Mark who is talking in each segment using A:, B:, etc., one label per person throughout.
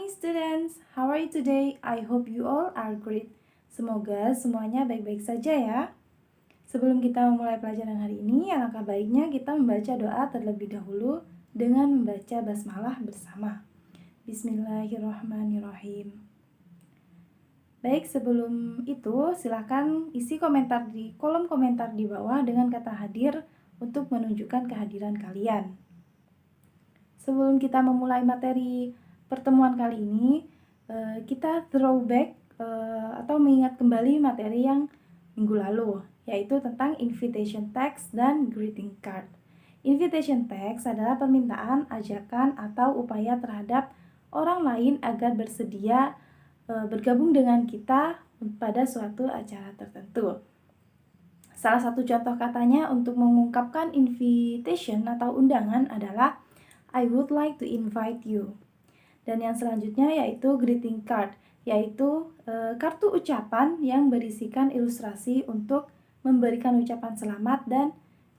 A: morning students, how are you today? I hope you all are great. Semoga semuanya baik-baik saja ya. Sebelum kita memulai pelajaran hari ini, alangkah baiknya kita membaca doa terlebih dahulu dengan membaca basmalah bersama. Bismillahirrahmanirrahim. Baik, sebelum itu silakan isi komentar di kolom komentar di bawah dengan kata hadir untuk menunjukkan kehadiran kalian. Sebelum kita memulai materi pertemuan kali ini, kita throwback atau mengingat kembali materi yang minggu lalu, yaitu tentang invitation text dan greeting card. Invitation text adalah permintaan, ajakan, atau upaya terhadap orang lain agar bersedia bergabung dengan kita pada suatu acara tertentu. Salah satu contoh katanya untuk mengungkapkan invitation atau undangan adalah I would like to invite you. Dan yang selanjutnya yaitu greeting card, yaitu kartu ucapan yang berisikan ilustrasi untuk memberikan ucapan selamat dan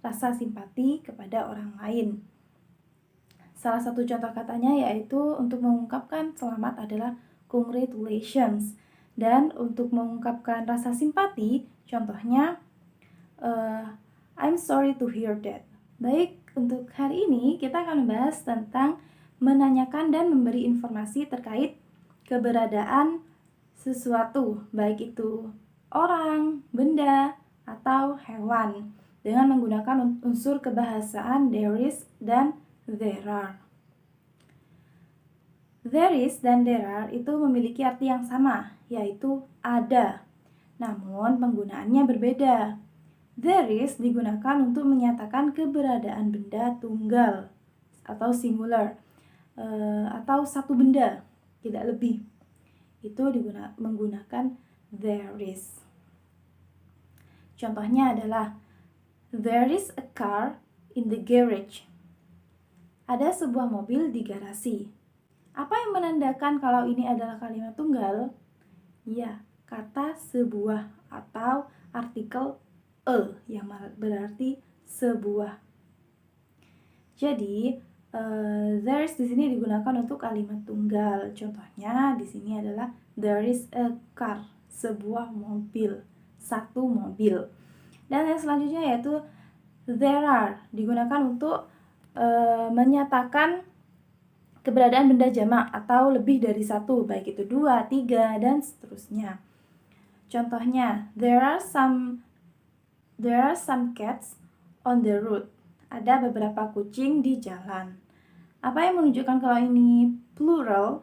A: rasa simpati kepada orang lain. Salah satu contoh katanya yaitu untuk mengungkapkan selamat adalah congratulations. Dan untuk mengungkapkan rasa simpati, contohnya I'm sorry to hear that. Baik, untuk hari ini kita akan membahas tentang menanyakan dan memberi informasi terkait keberadaan sesuatu, baik itu orang, benda, atau hewan, dengan menggunakan unsur kebahasaan there is dan there are. There is dan there are itu memiliki arti yang sama, yaitu ada. Namun penggunaannya berbeda. There is digunakan untuk menyatakan keberadaan benda tunggal atau singular, atau satu benda, tidak lebih. Itu menggunakan there is. Contohnya adalah there is a car in the garage. Ada sebuah mobil di garasi. Apa yang menandakan kalau ini adalah kalimat tunggal? Ya, kata sebuah atau artikel yang berarti sebuah. Jadi there is di sini digunakan untuk kalimat tunggal. Contohnya di sini adalah there is a car, sebuah mobil, satu mobil. Dan yang selanjutnya yaitu there are digunakan untuk menyatakan keberadaan benda jamak atau lebih dari satu, baik itu 2, 3, dan seterusnya. Contohnya there are some cats on the road. Ada beberapa kucing di jalan. Apa yang menunjukkan kalau ini plural?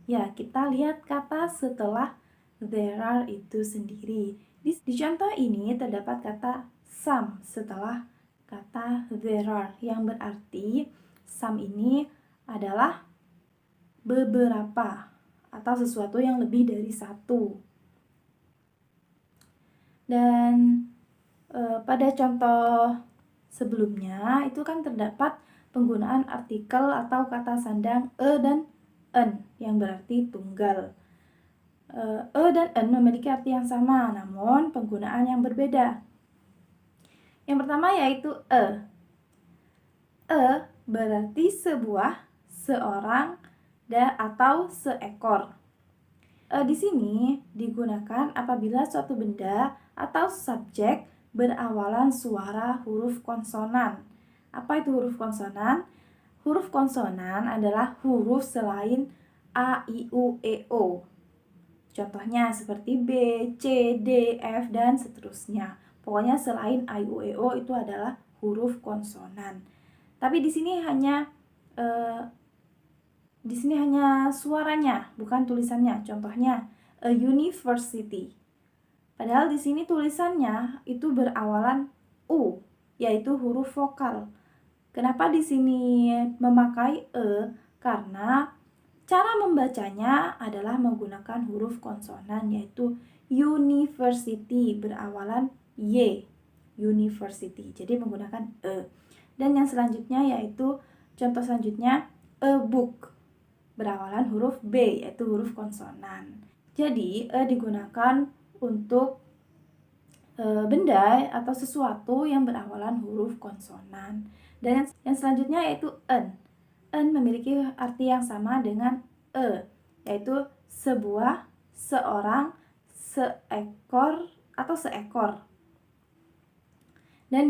A: Ya, kita lihat kata setelah there are itu sendiri. Di contoh ini terdapat kata some setelah kata there are, yang berarti some ini adalah beberapa atau sesuatu yang lebih dari satu. Dan pada contoh sebelumnya itu kan terdapat penggunaan artikel atau kata sandang dan en yang berarti tunggal. Dan en memiliki arti yang sama, namun penggunaan yang berbeda. Yang pertama yaitu berarti sebuah, seorang, atau seekor. Di sini digunakan apabila suatu benda atau subjek berawalan suara huruf konsonan. Apa itu huruf konsonan? Huruf konsonan adalah huruf selain A, I, U, E, O. Contohnya seperti B, C, D, F, dan seterusnya. Pokoknya selain A, I, U, E, O itu adalah huruf konsonan. Tapi di sini hanya suaranya, bukan tulisannya. Contohnya a university. Padahal di sini tulisannya itu berawalan U, yaitu huruf vokal. Kenapa di sini memakai Karena cara membacanya adalah menggunakan huruf konsonan, yaitu university berawalan Y, university. Jadi menggunakan Dan yang selanjutnya yaitu contoh selanjutnya a book berawalan huruf B, yaitu huruf konsonan. Jadi digunakan untuk benda atau sesuatu yang berawalan huruf konsonan. Dan yang selanjutnya yaitu en. En memiliki arti yang sama dengan yaitu sebuah, seorang, seekor, atau seekor. Dan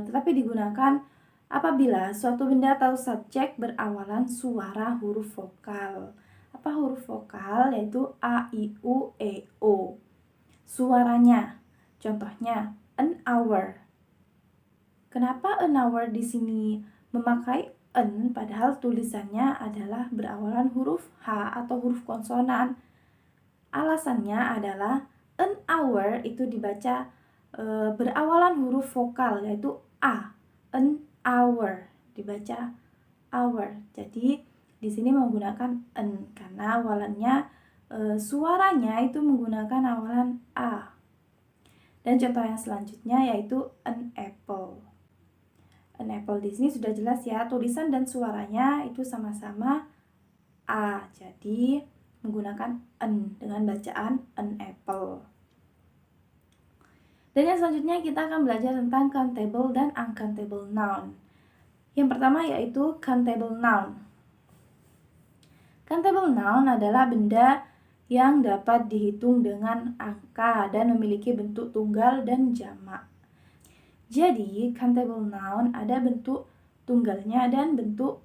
A: tetapi digunakan apabila suatu benda atau subjek berawalan suara huruf vokal. Apa huruf vokal? Yaitu A, I, U, E, O. Suaranya, contohnya an hour. Kenapa an hour di sini memakai an padahal tulisannya adalah berawalan huruf H atau huruf konsonan? Alasannya adalah an hour itu dibaca berawalan huruf vokal, yaitu A. An hour dibaca hour. Jadi di sini menggunakan an karena awalannya suaranya itu menggunakan awalan A. Dan contoh yang selanjutnya yaitu an apple. An apple di sini sudah jelas ya, tulisan dan suaranya itu sama-sama A. Jadi menggunakan an dengan bacaan an apple. Dan yang selanjutnya kita akan belajar tentang countable dan uncountable noun. Yang pertama yaitu countable noun. Countable noun adalah benda yang dapat dihitung dengan angka dan memiliki bentuk tunggal dan jamak. Jadi, countable noun ada bentuk tunggalnya dan bentuk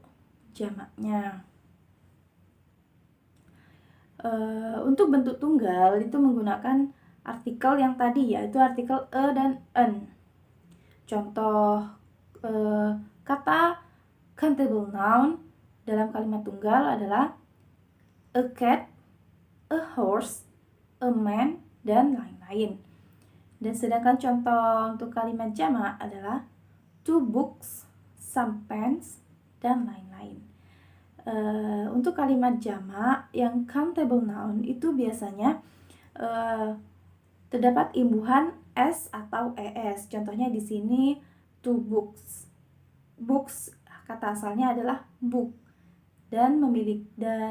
A: jamaknya. Untuk bentuk tunggal itu menggunakan artikel yang tadi, yaitu artikel e dan en. Contoh kata countable noun dalam kalimat tunggal adalah a cat, a horse, a man, dan lain-lain. Dan sedangkan contoh untuk kalimat jamak adalah two books, some pens, dan lain-lain. Untuk kalimat jamak yang countable noun itu biasanya terdapat imbuhan s atau es. Contohnya di sini two books. Books kata asalnya adalah book dan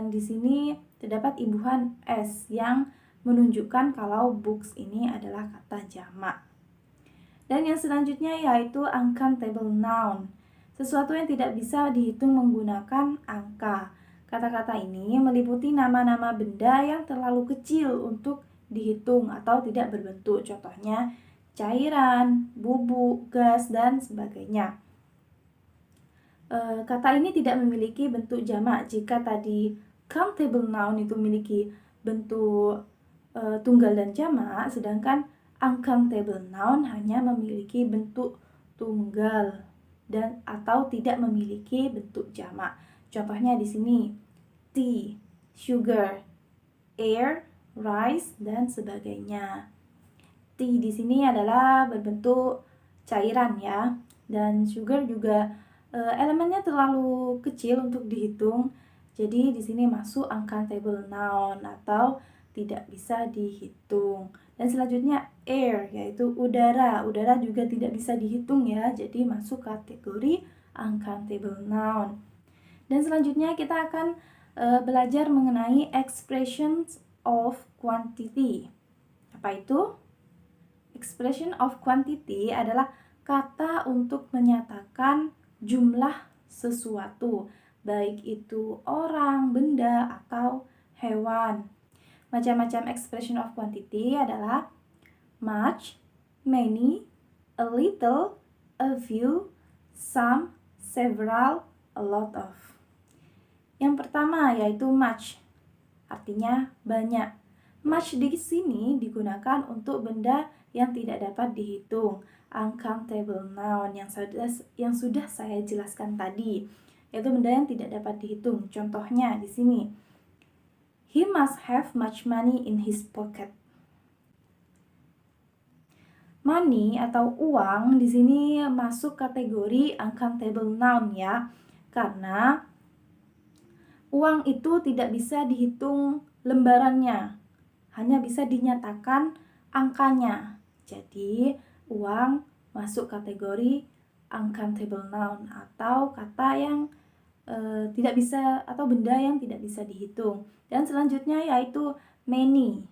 A: di sini terdapat imbuhan s yang menunjukkan kalau books ini adalah kata jamak. Dan yang selanjutnya yaitu uncountable noun. Sesuatu yang tidak bisa dihitung menggunakan angka. Kata-kata ini meliputi nama-nama benda yang terlalu kecil untuk dihitung atau tidak berbentuk. Contohnya cairan, bubuk, gas, dan sebagainya. Kata ini tidak memiliki bentuk jamak. Jika tadi countable noun itu memiliki bentuk tunggal dan jamak, sedangkan uncountable noun hanya memiliki bentuk tunggal dan atau tidak memiliki bentuk jamak. Contohnya di sini tea, sugar, air, rice, dan sebagainya. Tea di sini adalah berbentuk cairan ya, dan sugar juga elemennya terlalu kecil untuk dihitung. Jadi di sini masuk uncountable noun atau tidak bisa dihitung. Dan selanjutnya air, yaitu udara. Udara juga tidak bisa dihitung ya, jadi masuk kategori uncountable noun. Dan selanjutnya kita akan belajar mengenai expressions of quantity. Apa itu? Expression of quantity adalah kata untuk menyatakan jumlah sesuatu, baik itu orang, benda, atau hewan. Macam-macam expression of quantity adalah much, many, a little, a few, some, several, a lot of. Yang pertama yaitu much, artinya banyak. Much di sini digunakan untuk benda yang tidak dapat dihitung, uncountable noun yang sudah saya jelaskan tadi, yaitu benda yang tidak dapat dihitung. Contohnya di sini, he must have much money in his pocket. Money atau uang di sini masuk kategori uncountable noun ya, karena uang itu tidak bisa dihitung lembarannya, hanya bisa dinyatakan angkanya. Jadi uang masuk kategori uncountable noun atau kata yang tidak bisa atau benda yang tidak bisa dihitung. Dan selanjutnya yaitu many,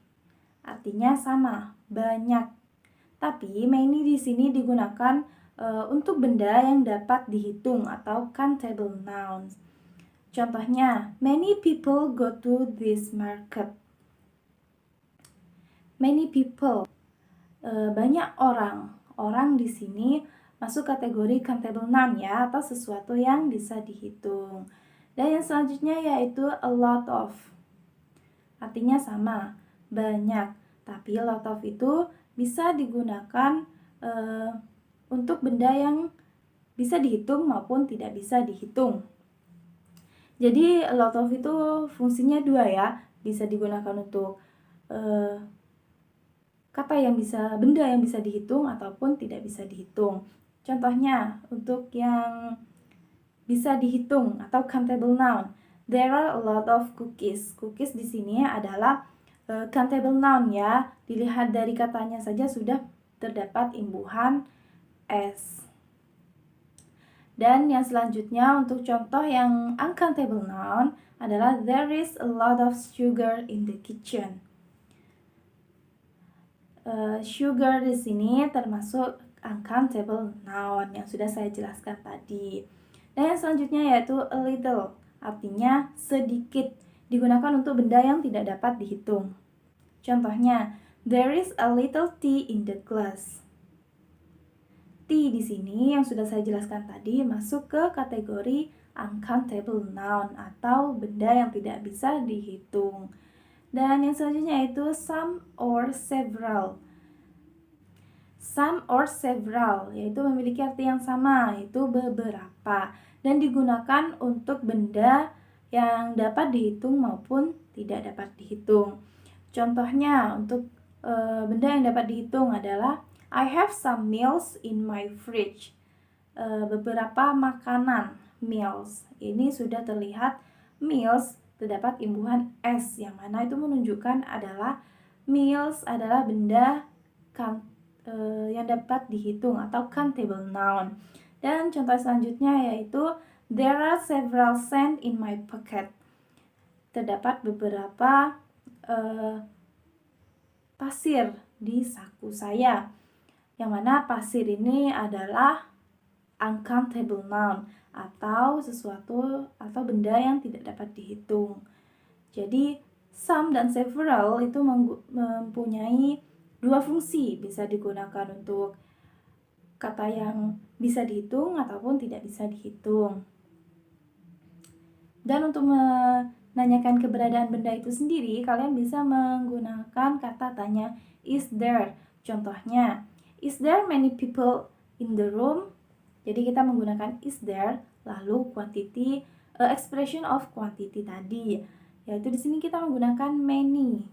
A: artinya sama, banyak. Tapi many di sini digunakan untuk benda yang dapat dihitung atau countable nouns. Contohnya, many people go to this market. Many people, banyak orang. Orang di sini masuk kategori countable noun ya, atau sesuatu yang bisa dihitung. Dan yang selanjutnya yaitu a lot of. Artinya sama, banyak. Tapi a lot of itu bisa digunakan untuk benda yang bisa dihitung maupun tidak bisa dihitung. Jadi a lot of itu fungsinya dua ya, bisa digunakan untuk benda yang bisa dihitung ataupun tidak bisa dihitung. Contohnya untuk yang bisa dihitung atau countable noun, there are a lot of cookies. Cookies di sini adalah countable noun ya. Dilihat dari katanya saja sudah terdapat imbuhan s. Dan yang selanjutnya untuk contoh yang uncountable noun adalah there is a lot of sugar in the kitchen. Sugar di sini termasuk uncountable noun yang sudah saya jelaskan tadi. Dan yang selanjutnya yaitu a little, artinya sedikit, digunakan untuk benda yang tidak dapat dihitung. Contohnya, there is a little tea in the glass. Tea di sini yang sudah saya jelaskan tadi masuk ke kategori uncountable noun atau benda yang tidak bisa dihitung. Dan yang selanjutnya yaitu some or several. Some or several yaitu memiliki arti yang sama, yaitu beberapa, dan digunakan untuk benda yang dapat dihitung maupun tidak dapat dihitung. Contohnya untuk benda yang dapat dihitung adalah I have some meals in my fridge. Beberapa makanan, meals. Ini sudah terlihat meals terdapat imbuhan s, yang mana itu menunjukkan adalah meals adalah benda yang dapat dihitung atau countable noun. Dan contoh selanjutnya yaitu there are several cents in my pocket. Terdapat beberapa pasir di saku saya, yang mana pasir ini adalah uncountable noun atau sesuatu atau benda yang tidak dapat dihitung. Jadi some dan several itu mempunyai dua fungsi, bisa digunakan untuk kata yang bisa dihitung ataupun tidak bisa dihitung. Dan untuk menanyakan keberadaan benda itu sendiri, kalian bisa menggunakan kata tanya is there. Contohnya, is there many people in the room? Jadi kita menggunakan is there, lalu quantity, expression of quantity tadi, yaitu di sini kita menggunakan many,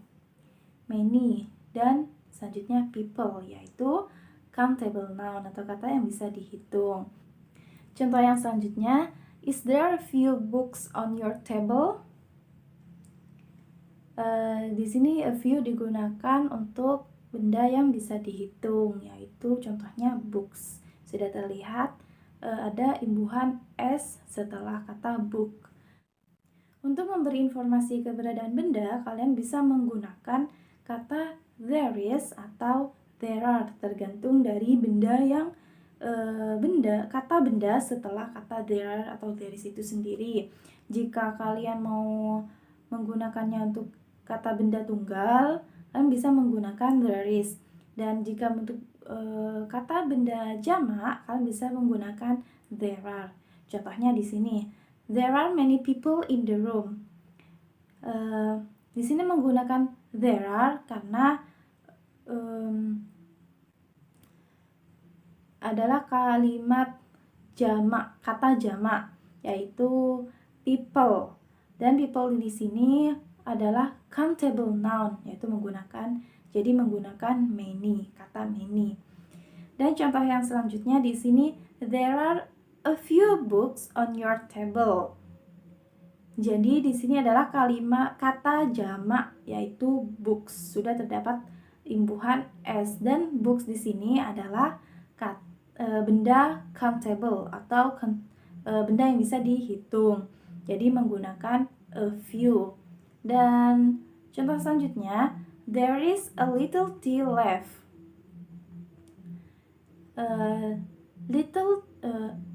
A: dan selanjutnya people, yaitu countable noun atau kata yang bisa dihitung. Contoh yang selanjutnya, is there a few books on your table? Di sini a few digunakan untuk benda yang bisa dihitung, yaitu contohnya books. Sudah terlihat ada imbuhan s setelah kata book. Untuk memberi informasi keberadaan benda, kalian bisa menggunakan kata there is atau there are, tergantung dari benda yang kata benda setelah kata there are atau there is itu sendiri. Jika kalian mau menggunakannya untuk kata benda tunggal, kalian bisa menggunakan there is. Dan jika untuk kata benda jamak, kalian bisa menggunakan there are. Contohnya di sini, there are many people in the room. Di sini menggunakan there are karena adalah kalimat jamak, kata jamak, yaitu people. Dan people di sini adalah countable noun, yaitu menggunakan many, kata many. Dan contoh yang selanjutnya di sini, there are a few books on your table. Jadi di sini adalah kalimat kata jamak, yaitu books. Sudah terdapat imbuhan s, dan books di sini adalah benda countable atau benda yang bisa dihitung. Jadi menggunakan a few. Dan contoh selanjutnya, there is a little tea left.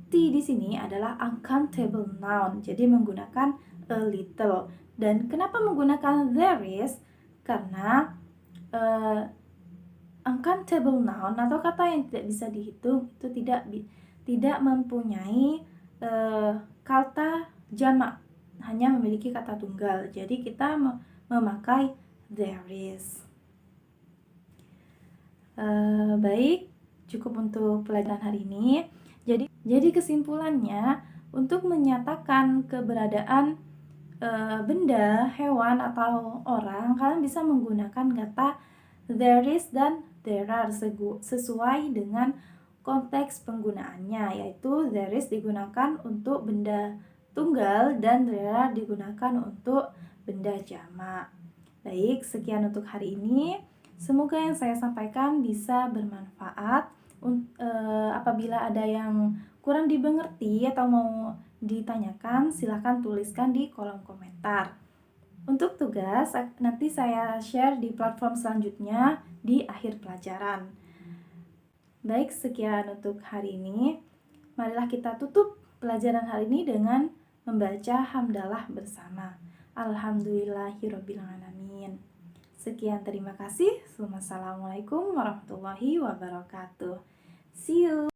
A: T di sini adalah uncountable noun, jadi menggunakan a little. Dan kenapa menggunakan there is? Karena uncountable noun atau kata yang tidak bisa dihitung itu tidak mempunyai kata jamak, hanya memiliki kata tunggal. Jadi kita memakai there is. Baik, cukup untuk pelajaran hari ini. Jadi kesimpulannya, untuk menyatakan keberadaan benda, hewan, atau orang, kalian bisa menggunakan kata there is dan there are sesuai dengan konteks penggunaannya, yaitu there is digunakan untuk benda tunggal dan there are digunakan untuk benda jamak. Baik, sekian untuk hari ini. Semoga yang saya sampaikan bisa bermanfaat. Apabila ada yang kurang dimengerti atau mau ditanyakan, silahkan tuliskan di kolom komentar. Untuk tugas, nanti saya share di platform selanjutnya di akhir pelajaran. Baik, sekian untuk hari ini. Marilah kita tutup pelajaran hari ini dengan membaca hamdalah bersama. Alhamdulillahirrabbilalamin. Sekian, terima kasih. Wassalamualaikum warahmatullahi wabarakatuh. See you.